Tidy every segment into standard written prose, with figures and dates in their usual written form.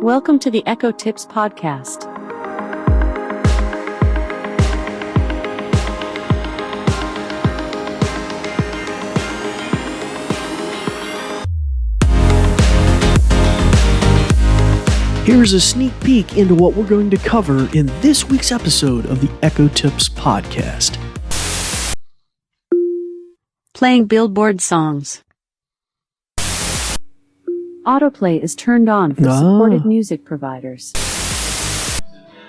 Welcome to the Echo Tips podcast. Here's a sneak peek into what we're going to cover in this week's episode of the Echo Tips podcast. Playing Billboard songs. Autoplay is turned on for supported music providers.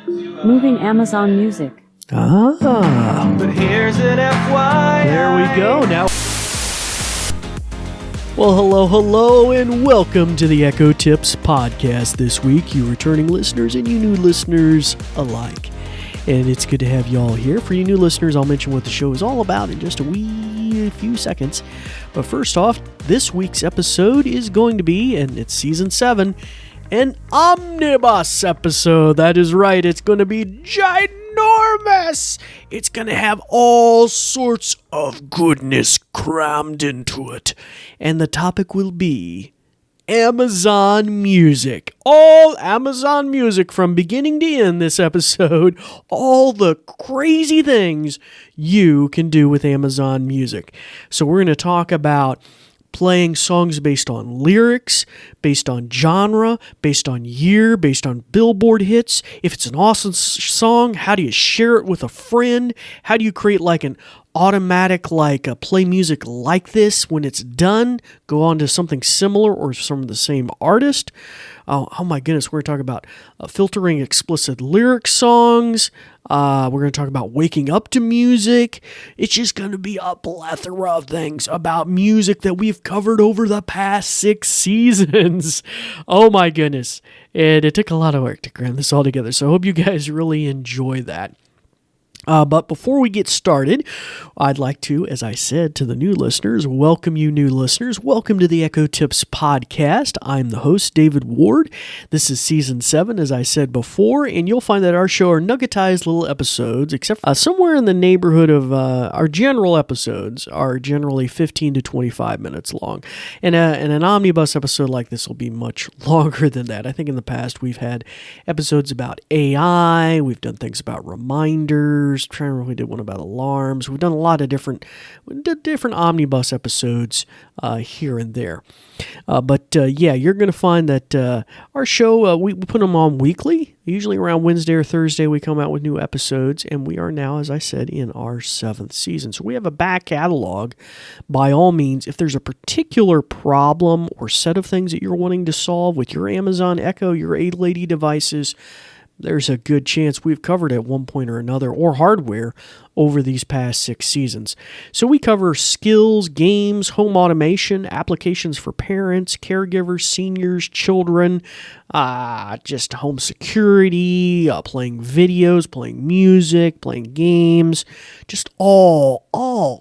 Moving Amazon Music. But here's an FYI. There we go. Now, well, hello, and welcome to the Echo Tips podcast this week, you returning listeners and you new listeners alike. And it's good to have you all here. For you new listeners, I'll mention what the show is all about in just a few seconds. But first off, this week's episode is going to be, and it's season 7, an Omnibus episode. That is right, it's going to be ginormous. It's going to have all sorts of goodness crammed into it. And the topic will be Amazon Music. All Amazon Music from beginning to end this episode. All the crazy things you can do with Amazon Music. So we're going to talk about playing songs based on lyrics, based on genre, based on year, based on Billboard hits. If it's an awesome song, how do you share it with a friend? How do you create like an automatic play music like this when it's done? Go on to something similar or from the same artist. Oh my goodness, we're going to talk about filtering explicit lyric songs. We're going to talk about waking up to music. It's just going to be a plethora of things about music that we've covered over the past 6 seasons. Oh my goodness. And it took a lot of work to cram this all together. So I hope you guys really enjoy that. But before we get started, I'd like to, as I said to the new listeners, welcome you new listeners. Welcome to the Echo Tips podcast. I'm the host, David Ward. This is season 7, as I said before, and you'll find that our show are nuggetized little episodes, except somewhere in the neighborhood of our general episodes are generally 15 to 25 minutes long. And an omnibus episode like this will be much longer than that. I think in the past we've had episodes about AI, we've done things about reminders, trying to remember, we did one about alarms. We've done a lot of different omnibus episodes here and there. But you're going to find that our show, we put them on weekly. Usually around Wednesday or Thursday we come out with new episodes, and we are now, as I said, in our 7th season. So we have a back catalog. By all means, if there's a particular problem or set of things that you're wanting to solve with your Amazon Echo, your 8-lady devices, there's a good chance we've covered at one point or another, or hardware, over these past 6 seasons. So we cover skills, games, home automation, applications for parents, caregivers, seniors, children, just home security, playing videos, playing music, playing games, just all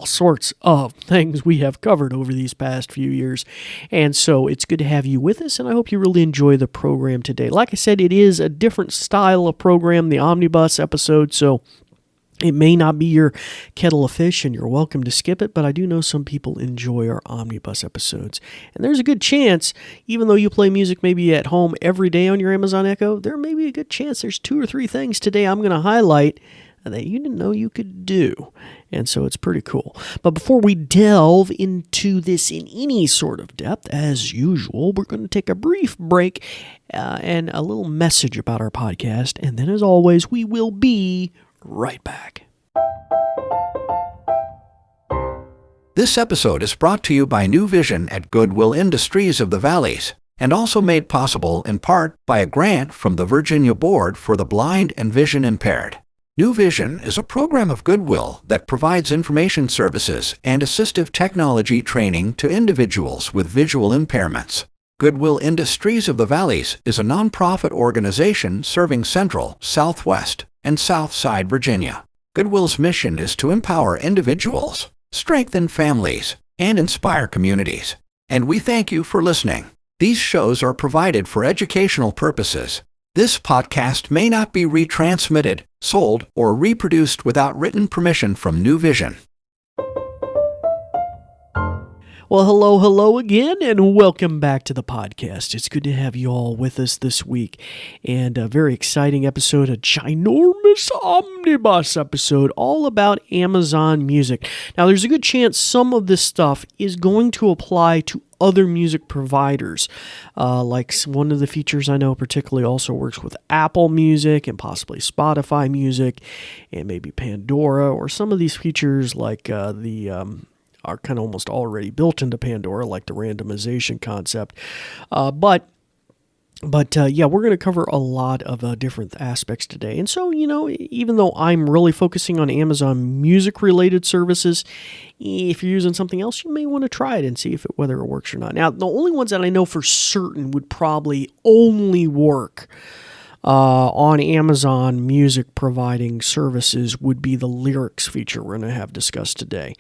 sorts of things we have covered over these past few years. And so it's good to have you with us, and I hope you really enjoy the program today. Like I said, it is a different style of program, the Omnibus episode, so it may not be your kettle of fish, and you're welcome to skip it, but I do know some people enjoy our Omnibus episodes. And there's a good chance, even though you play music maybe at home every day on your Amazon Echo, there may be a good chance there's 2 or 3 things today I'm going to highlight that you didn't know you could do. And so it's pretty cool. But before we delve into this in any sort of depth, as usual, we're going to take a brief break and a little message about our podcast. And then, as always, we will be right back. This episode is brought to you by New Vision at Goodwill Industries of the Valleys, and also made possible in part by a grant from the Virginia Board for the Blind and Vision Impaired. New Vision is a program of Goodwill that provides information services and assistive technology training to individuals with visual impairments. Goodwill Industries of the Valleys is a nonprofit organization serving Central, Southwest, and Southside Virginia. Goodwill's mission is to empower individuals, strengthen families, and inspire communities. And we thank you for listening. These shows are provided for educational purposes. This podcast may not be retransmitted, sold, or reproduced without written permission from New Vision. Well, hello again, and welcome back to the podcast. It's good to have you all with us this week, and a very exciting episode, a ginormous Omnibus episode, all about Amazon Music. Now, there's a good chance some of this stuff is going to apply to other music providers. Like one of the features I know particularly also works with Apple Music and possibly Spotify Music and maybe Pandora, or some of these features like are kind of almost already built into Pandora, like the randomization concept. But yeah, we're going to cover a lot of different aspects today. And so, even though I'm really focusing on Amazon Music-related services, if you're using something else, you may want to try it and see whether it works or not. Now, the only ones that I know for certain would probably only work on Amazon Music providing services would be the lyrics feature we're going to have discussed today,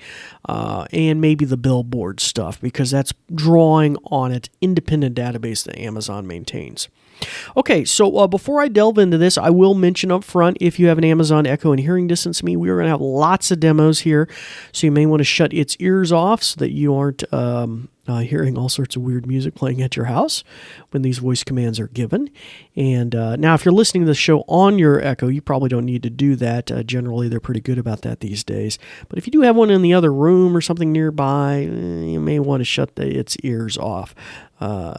and maybe the Billboard stuff, because that's drawing on its independent database that Amazon maintains. Okay, so before I delve into this, I will mention up front, if you have an Amazon Echo in hearing distance to me, we are going to have lots of demos here, so you may want to shut its ears off so that you aren't hearing all sorts of weird music playing at your house when these voice commands are given. And now, if you're listening to the show on your Echo, you probably don't need to do that. Generally, they're pretty good about that these days. But if you do have one in the other room or something nearby, you may want to shut its ears off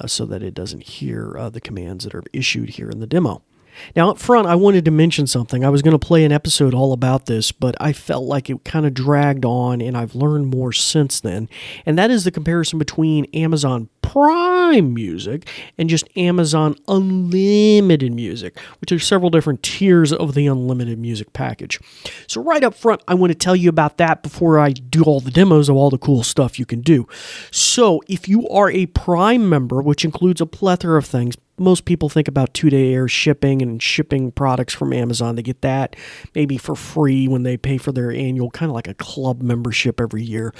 so that it doesn't hear the commands that are issued here in the demo. Now, up front, I wanted to mention something. I was going to play an episode all about this, but I felt like it kind of dragged on, and I've learned more since then. And that is the comparison between Amazon Prime Music and just Amazon Unlimited Music, which are several different tiers of the Unlimited Music package. So right up front, I want to tell you about that before I do all the demos of all the cool stuff you can do. So if you are a Prime member, which includes a plethora of things, most people think about 2-day air shipping and shipping products from Amazon. They get that maybe for free when they pay for their annual, kind of like a club membership every year.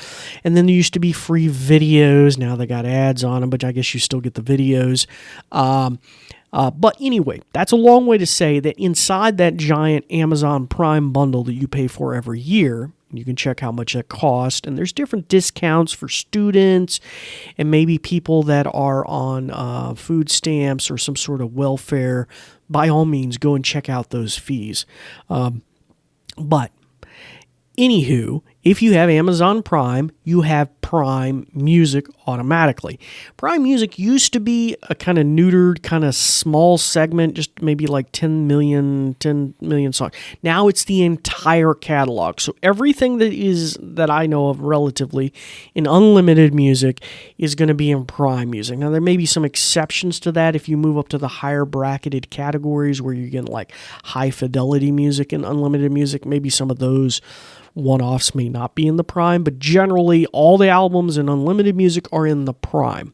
And then there used to be free videos. Now they got ads on them, but I guess you still get the videos. But anyway, that's a long way to say that inside that giant Amazon Prime bundle that you pay for every year, you can check how much it costs, and there's different discounts for students and maybe people that are on food stamps or some sort of welfare. By all means, go and check out those fees. But anywho, if you have Amazon Prime, you have Prime Music automatically. Prime Music used to be a kind of neutered, kind of small segment, just maybe like 10 million songs. Now it's the entire catalog. So everything that I know of relatively in unlimited music is going to be in Prime Music. Now there may be some exceptions to that if you move up to the higher bracketed categories where you get like high fidelity music and unlimited music. Maybe some of those one-offs may not be in the Prime, but generally all the albums in unlimited music are in the Prime.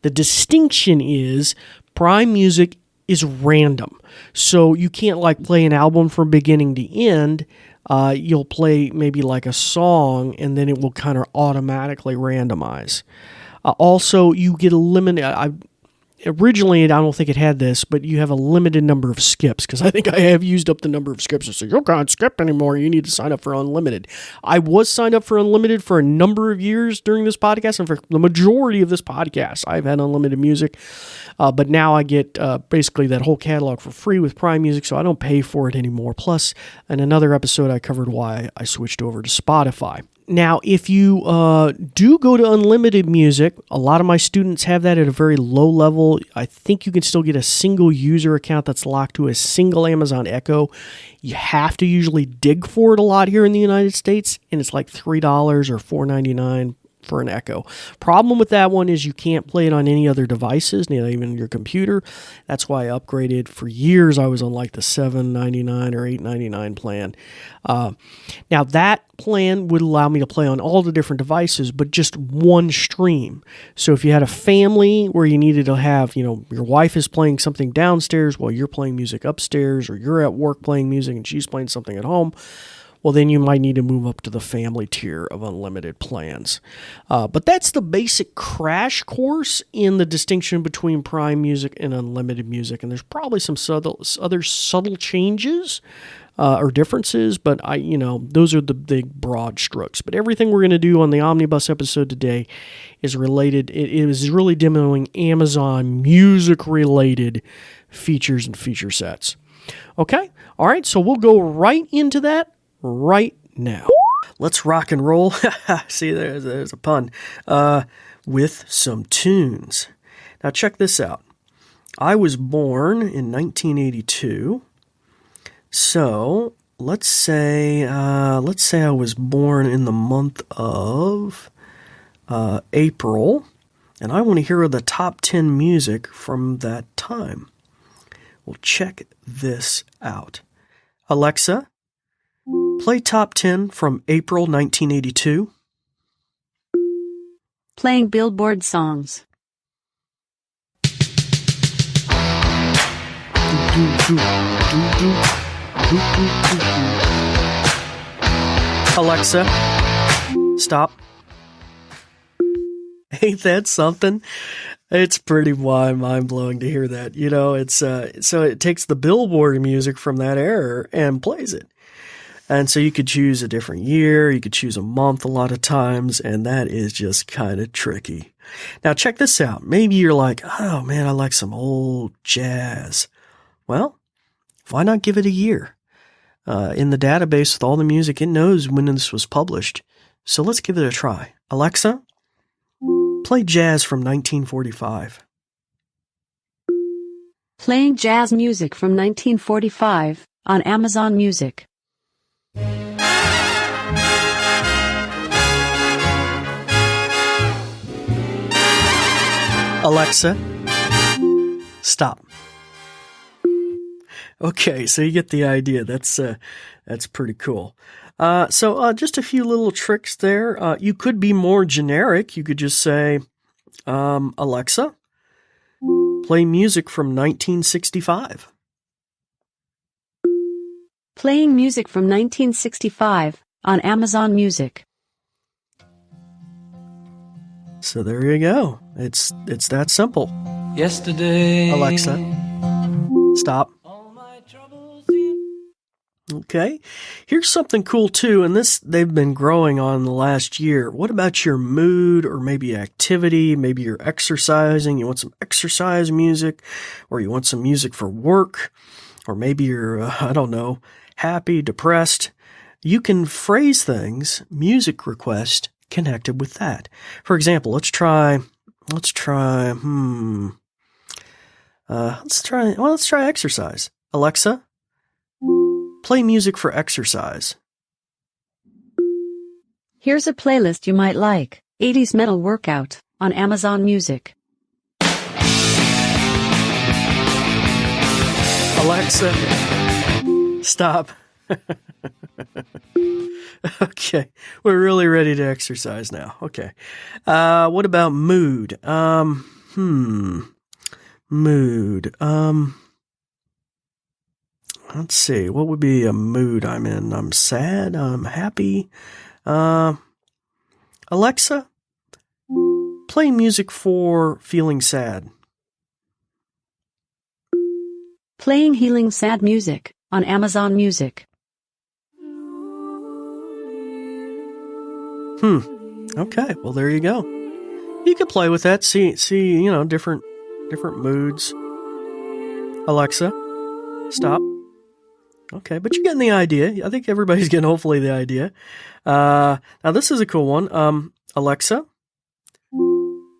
The distinction is Prime Music is random. So you can't like play an album from beginning to end. You'll play maybe like a song and then it will kind of automatically randomize. Also, you get a limited... Originally, I don't think it had this, but you have a limited number of skips, because I think I have used up the number of skips. So you can't skip anymore. You need to sign up for Unlimited. I was signed up for Unlimited for a number of years during this podcast, and for the majority of this podcast, I've had unlimited music. But now I get basically that whole catalog for free with Prime Music, so I don't pay for it anymore. Plus, in another episode, I covered why I switched over to Spotify. Now, if you do go to unlimited music, a lot of my students have that at a very low level. I think you can still get a single user account that's locked to a single Amazon Echo. You have to usually dig for it a lot here in the United States, and it's like $3 or $4.99 for an Echo. Problem with that one is you can't play it on any other devices, not even your computer. That's why I upgraded. For years, I was on like the $7.99 or $8.99 plan. Now, that plan would allow me to play on all the different devices, but just one stream. So if you had a family where you needed to have, your wife is playing something downstairs while you're playing music upstairs, or you're at work playing music and she's playing something at home, well, then you might need to move up to the family tier of unlimited plans. But that's the basic crash course in the distinction between Prime Music and unlimited music. And there's probably some other subtle changes or differences, but those are the big broad strokes. But everything we're going to do on the Omnibus episode today is related. It is really demoing Amazon music-related features and feature sets. Okay? All right, so we'll go right into that right now. Let's rock and roll. See, there's a pun. With some tunes. Now, check this out. I was born in 1982. So let's say I was born in the month of April, and I want to hear the top 10 music from that time. Well, check this out. Alexa, play top 10 from April 1982. Playing Billboard songs. Alexa, stop. Ain't that something? It's pretty mind-blowing to hear that. It's so it takes the Billboard music from that era and plays it. And so you could choose a different year, you could choose a month a lot of times, and that is just kind of tricky. Now check this out. Maybe you're like, oh man, I like some old jazz. Well, why not give it a year? In the database with all the music, it knows when this was published. So let's give it a try. Alexa, play jazz from 1945. Playing jazz music from 1945 on Amazon Music. Alexa, stop. Okay, so you get the idea. That's pretty cool. So just a few little tricks there. You could be more generic. You could just say, Alexa, play music from 1965. Playing music from 1965 on Amazon Music. So there you go. It's that simple. Yesterday, Alexa, stop. Okay, here's something cool too, and they've been growing on the last year. What about your mood or maybe activity? Maybe you're exercising, you want some exercise music, or you want some music for work, or maybe you're, happy, depressed. You can phrase things, music request, connected with that. For example, let's try exercise. Alexa, play music for exercise. Here's a playlist you might like. 80s Metal Workout on Amazon Music. Alexa, stop. Okay, we're really ready to exercise now. Okay. What about mood? Mood. Let's see. What would be a mood I'm in? I'm sad. I'm happy. Alexa, play music for feeling sad. Playing healing sad music on Amazon Music. Okay. Well, there you go. You can play with that. See, different moods. Alexa, stop. Okay, but you're getting the idea. I think everybody's getting hopefully the idea. Now this is a cool one. Alexa,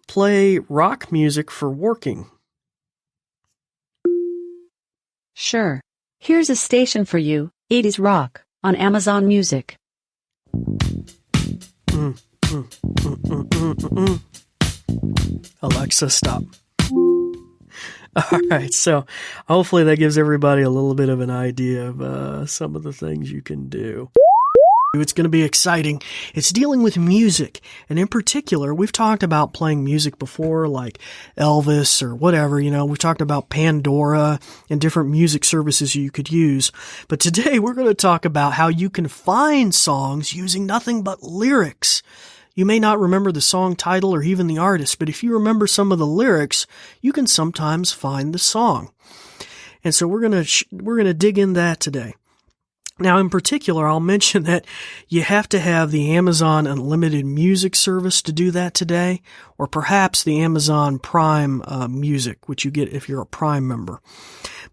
play rock music for working. Sure. Here's a station for you, 80s Rock on Amazon Music. Alexa, stop. All right, so hopefully that gives everybody a little bit of an idea of some of the things you can do. It's going to be exciting. It's dealing with music. And in particular, we've talked about playing music before, like Elvis or whatever, we've talked about Pandora and different music services you could use. But today we're going to talk about how you can find songs using nothing but lyrics. You may not remember the song title or even the artist, but if you remember some of the lyrics, you can sometimes find the song. And so we're going to dig in that today. Now, in particular, I'll mention that you have to have the Amazon Unlimited Music service to do that today, or perhaps the Amazon Prime Music, which you get if you're a Prime member.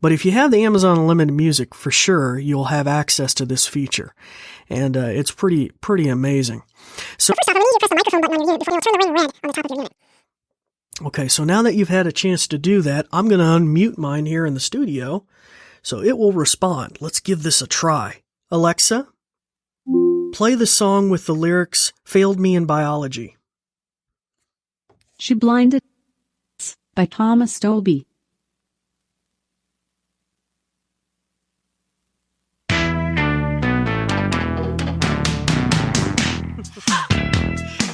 But if you have the Amazon Unlimited Music, for sure, you'll have access to this feature. And it's pretty amazing. So, first off, I'm going to need you to press the microphone button on your unit before you'll turn the ring red on the top of your unit. Okay, so now that you've had a chance to do that, I'm going to unmute mine here in the studio. So it will respond. Let's give this a try. Alexa, play the song with the lyrics, Failed Me in Biology. She Blinded by Thomas Dolby.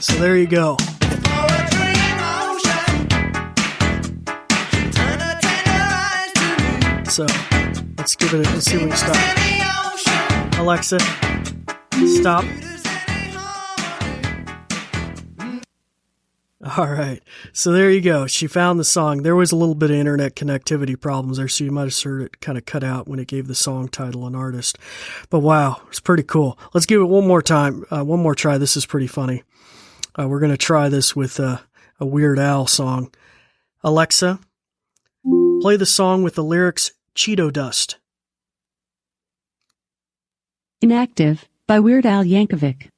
So there you go. So let's see when you stop. Alexa, stop. All right. So there you go. She found the song. There was a little bit of internet connectivity problems there, so you might have heard it kind of cut out when it gave the song title and artist. But wow, it's pretty cool. Let's give it one more time. One more try. This is pretty funny. We're going to try this with a Weird Al song. Alexa, play the song with the lyrics, Cheeto Dust. Inactive by Weird Al Yankovic.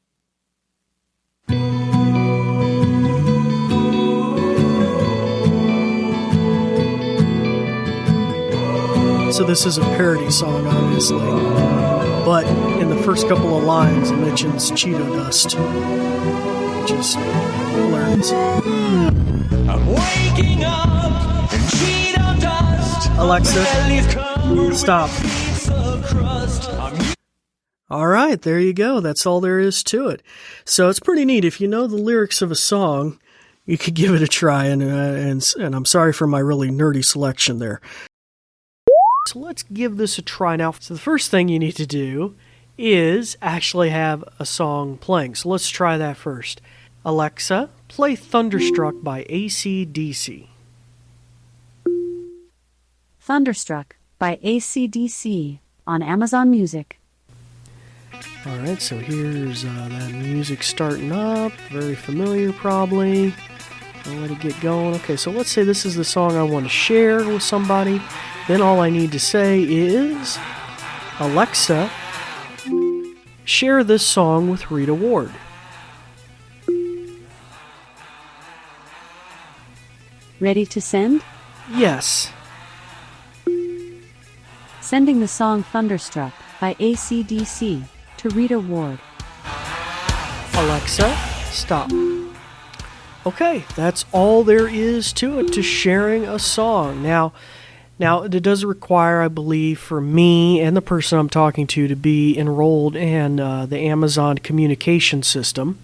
So this is a parody song, obviously. But in the first couple of lines, it mentions Cheeto Dust, which is hilarious. I'm waking up in Cheeto dust. Alexa, stop. All right, there you go. That's all there is to it. So it's pretty neat. If you know the lyrics of a song, you could give it a try. And I'm sorry for my really nerdy selection there. So let's give this a try now. So the first thing you need to do is actually have a song playing. So let's try that first. Alexa, play Thunderstruck by AC/DC. Thunderstruck by AC/DC on Amazon Music. All right, so here's that music starting up. Very familiar, probably. I'll let it get going. Okay, so let's say this is the song I want to share with somebody. Then all I need to say is, Alexa, share this song with Rita Ward. Ready to send? Yes. Sending the song Thunderstruck by AC/DC to Rita Ward. Alexa, stop. Okay, that's all there is to it, to sharing a song. Now, it does require, I believe, for me and the person I'm talking to be enrolled in the Amazon communication system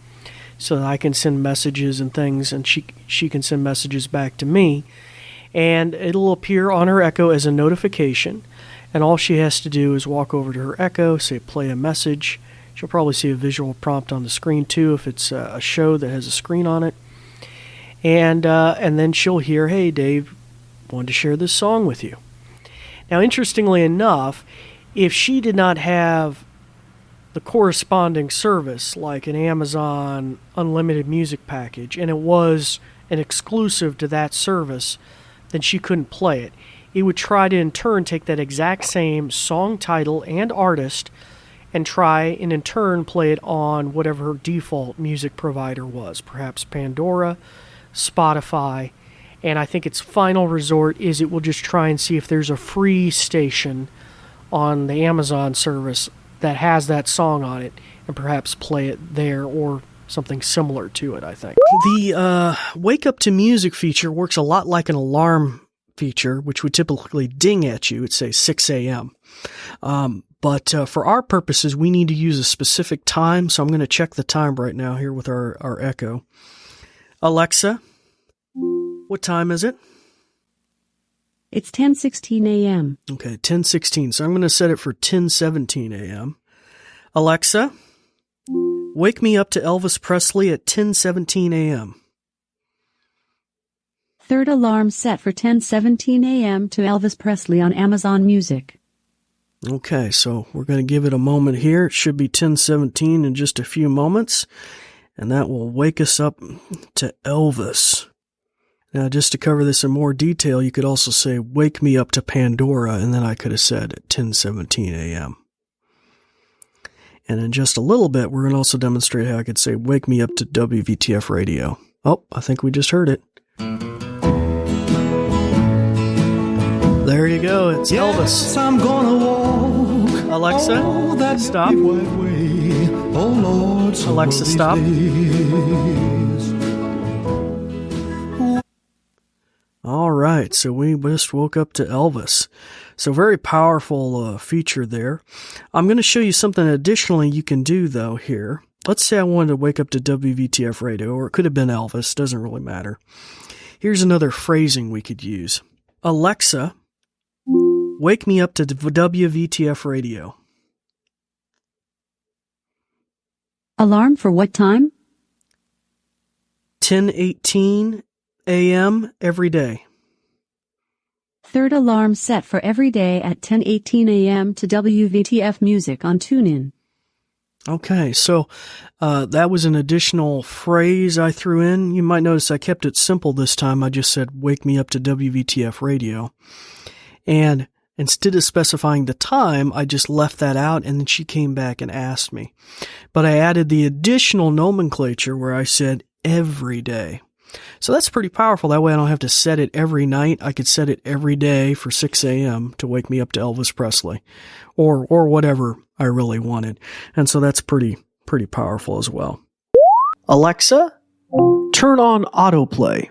so that I can send messages and things, and she can send messages back to me. And it'll appear on her Echo as a notification, and all she has to do is walk over to her Echo, say play a message. She'll probably see a visual prompt on the screen too if it's a show that has a screen on it. And then she'll hear, hey, Dave, wanted to share this song with you. Now, interestingly enough, if she did not have the corresponding service, like an Amazon Unlimited Music package, and it was an exclusive to that service, then she couldn't play it. It would try to, in turn, take that exact same song title and artist and try and, in turn, play it on whatever her default music provider was, perhaps Pandora, Spotify, and I think its final resort is it will just try and see if there's a free station on the Amazon service that has that song on it and perhaps play it there or something similar to it, I think. The Wake Up to Music feature works a lot like an alarm feature, which would typically ding at you. It'd say 6 a.m. But for our purposes, we need to use a specific time, so I'm going to check the time right now here with our Echo. Alexa, what time is it? It's 10:16 a.m. Okay, 10:16. So I'm going to set it for 10:17 a.m. Alexa, wake me up to Elvis Presley at 10:17 a.m. Third alarm set for 10:17 a.m. to Elvis Presley on Amazon Music. Okay, so we're going to give it a moment here. It should be 10:17 in just a few moments, and that will wake us up to Elvis. Now, just to cover this in more detail, you could also say, wake me up to Pandora, and then I could have said at 10:17 a.m. And in just a little bit, we're going to also demonstrate how I could say, wake me up to WVTF radio. Oh, I think we just heard it. There you go, it's Elvis. I'm gonna walk. Alexa, that stop. way. Oh Lord, Alexa, stop. All right, so we just woke up to Elvis. So very powerful feature there. I'm going to show you something additionally you can do, though, here. Let's say I wanted to wake up to WVTF radio, or it could have been Elvis. Doesn't really matter. Here's another phrasing we could use. Alexa, wake me up to WVTF radio. Alarm for what time? 10:18 a.m. every day. Third alarm set for every day at 10:18 a.m. to WVTF Music on TuneIn. Okay, so that was an additional phrase I threw in. You might notice I kept it simple this time. I just said, wake me up to WVTF radio. And instead of specifying the time, I just left that out, and then she came back and asked me. But I added the additional nomenclature where I said every day. So that's pretty powerful. That way I don't have to set it every night. I could set it every day for 6 a.m. to wake me up to Elvis Presley or whatever I really wanted. And so that's pretty powerful as well. Alexa, turn on autoplay.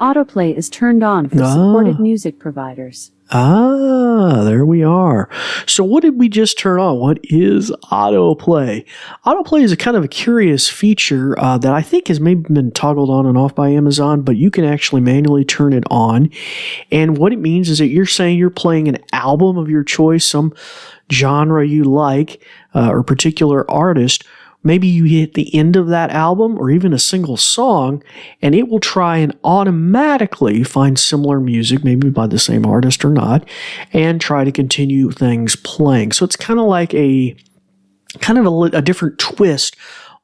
Autoplay is turned on for supported music providers. There we are. So what did we just turn on? What is autoplay? Autoplay is a kind of a curious feature that I think has maybe been toggled on and off by Amazon, but you can actually manually turn it on. And what it means is that you're saying you're playing an album of your choice, some genre you like, or particular artist. Maybe you hit the end of that album or even a single song, and it will try and automatically find similar music, maybe by the same artist or not, and try to continue things playing. So it's kind of like a different twist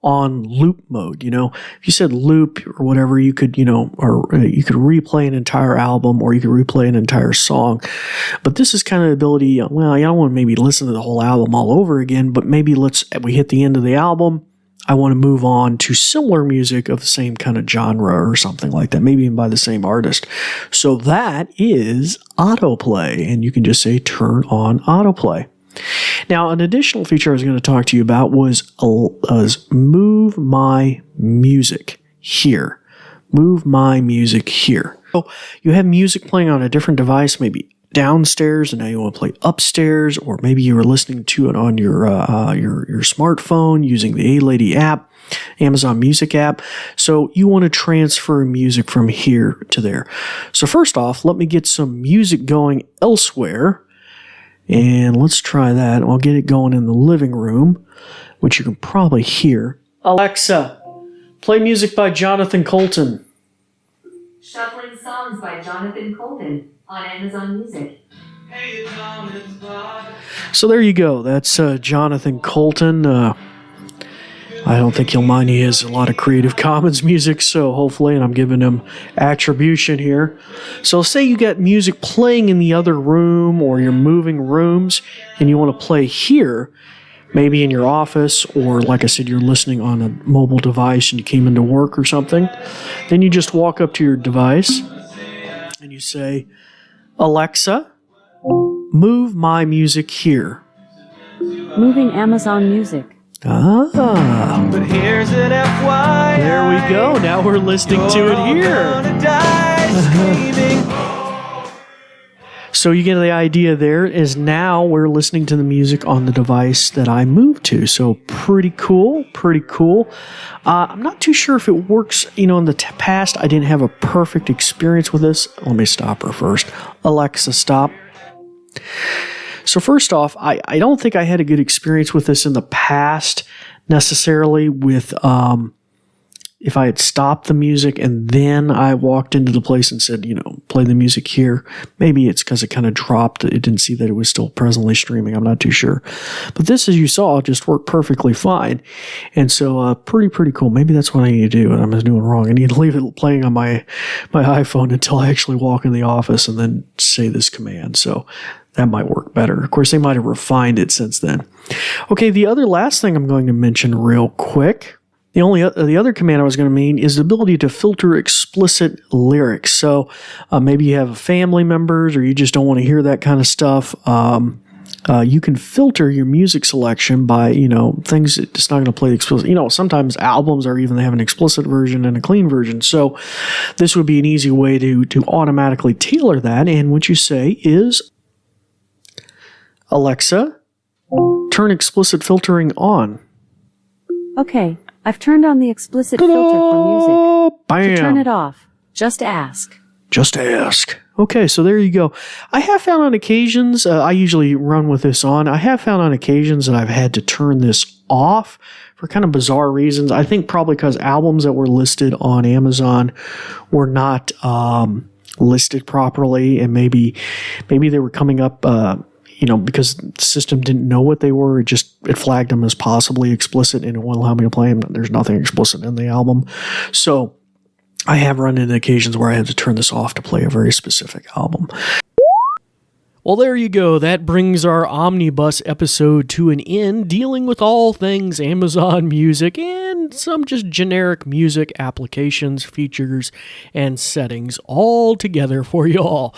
on loop mode. You know, if you said loop or whatever, you could, you could replay an entire album or you could replay an entire song. But this is kind of the ability, well, I don't want to maybe listen to the whole album all over again, but maybe we hit the end of the album. I want to move on to similar music of the same kind of genre or something like that, maybe even by the same artist. So that is autoplay, and you can just say turn on autoplay. Now, an additional feature I was going to talk to you about was move my music here. Move my music here. So you have music playing on a different device, maybe downstairs, and now you want to play upstairs, or maybe you were listening to it on your smartphone using the A-Lady app, Amazon Music app. So you want to transfer music from here to there. So first off, let me get some music going elsewhere. And let's try that. I'll get it going in the living room, which you can probably hear. Alexa, play music by Jonathan Colton. Shuffling songs by Jonathan Colton on Amazon Music. So there you go. That's Jonathan Colton. I don't think you'll mind. He has a lot of Creative Commons music, so hopefully, and I'm giving him attribution here. So say you got music playing in the other room or you're moving rooms and you want to play here, maybe in your office, or like I said, you're listening on a mobile device and you came into work or something. Then you just walk up to your device and you say, Alexa, move my music here. Moving Amazon Music. But here's an FYI. There we go. Now we're listening to it here. So you get the idea there is now we're listening to the music on the device that I moved to. So pretty cool, pretty cool. I'm not too sure if it works. In the past, I didn't have a perfect experience with this. Let me stop her first. Alexa, stop. So first off, I don't think I had a good experience with this in the past necessarily with if I had stopped the music and then I walked into the place and said, play the music here. Maybe it's because it kind of dropped. It didn't see that it was still presently streaming. I'm not too sure. But this, as you saw, just worked perfectly fine. And so pretty cool. Maybe that's what I need to do, and I'm just doing wrong. I need to leave it playing on my iPhone until I actually walk in the office and then say this command. So that might work better. Of course, they might have refined it since then. Okay, the last thing I'm going to mention real quick. The other command I was going to mean is the ability to filter explicit lyrics. So maybe you have family members or you just don't want to hear that kind of stuff. You can filter your music selection by, things it's not going to play explicit. Sometimes albums are even, they have an explicit version and a clean version. So this would be an easy way to automatically tailor that. And what you say is, Alexa, turn explicit filtering on. Okay, I've turned on the explicit filter for music. Bam. To turn it off, just ask. Just ask. Okay, so there you go. I have found on occasions, I usually run with this on, I have found on occasions that I've had to turn this off for kind of bizarre reasons. I think probably because albums that were listed on Amazon were not listed properly, and maybe they were coming up because the system didn't know what they were, it flagged them as possibly explicit and it won't allow me to play them. There's nothing explicit in the album. So I have run into occasions where I had to turn this off to play a very specific album. Well, there you go. That brings our Omnibus episode to an end, dealing with all things Amazon Music and some just generic music applications, features, and settings all together for you all.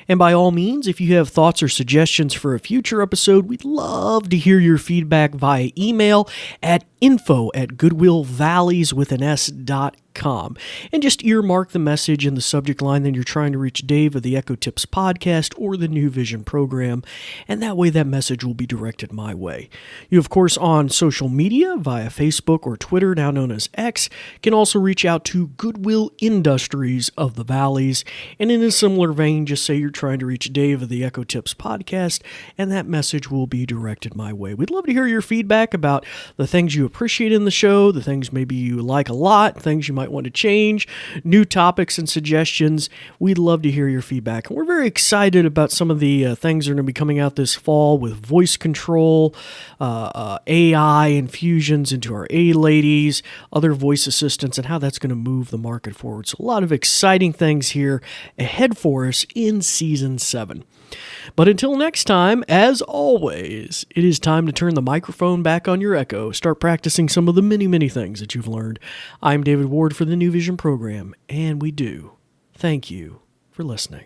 And by all means, if you have thoughts or suggestions for a future episode, we'd love to hear your feedback via email at info@goodwillvalleys.com. And just earmark the message in the subject line that you're trying to reach Dave of the Echo Tips podcast or the New Vision program, and that way that message will be directed my way. You, of course, on social media via Facebook or Twitter, now known as X, can also reach out to Goodwill Industries of the Valleys, and in a similar vein, just say you're trying to reach Dave of the Echo Tips podcast, and that message will be directed my way. We'd love to hear your feedback about the things you appreciate in the show, the things maybe you like a lot, things you might want to change, new topics and suggestions. We'd love to hear your feedback. And we're very excited about some of the things that are going to be coming out this fall with voice control, AI infusions into our A-ladies, other voice assistants, and how that's going to move the market forward. So a lot of exciting things here ahead for us in Season 7. But until next time, as always, it is time to turn the microphone back on your Echo. Start practicing some of the many, many things that you've learned. I'm David Ward for the New Vision program, and we do thank you for listening.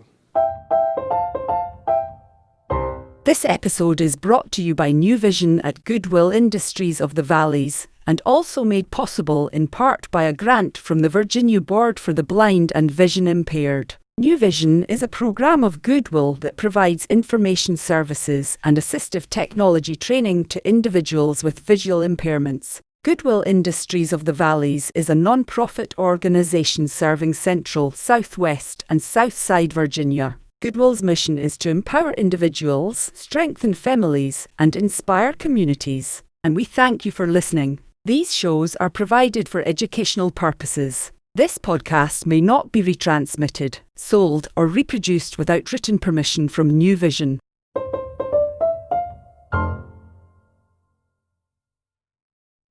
This episode is brought to you by New Vision at Goodwill Industries of the Valleys, and also made possible in part by a grant from the Virginia Board for the Blind and Vision Impaired. New Vision is a program of Goodwill that provides information services and assistive technology training to individuals with visual impairments. Goodwill Industries of the Valleys is a non-profit organization serving Central, Southwest, and Southside Virginia. Goodwill's mission is to empower individuals, strengthen families, and inspire communities. And we thank you for listening. These shows are provided for educational purposes. This podcast may not be retransmitted, sold, or reproduced without written permission from New Vision.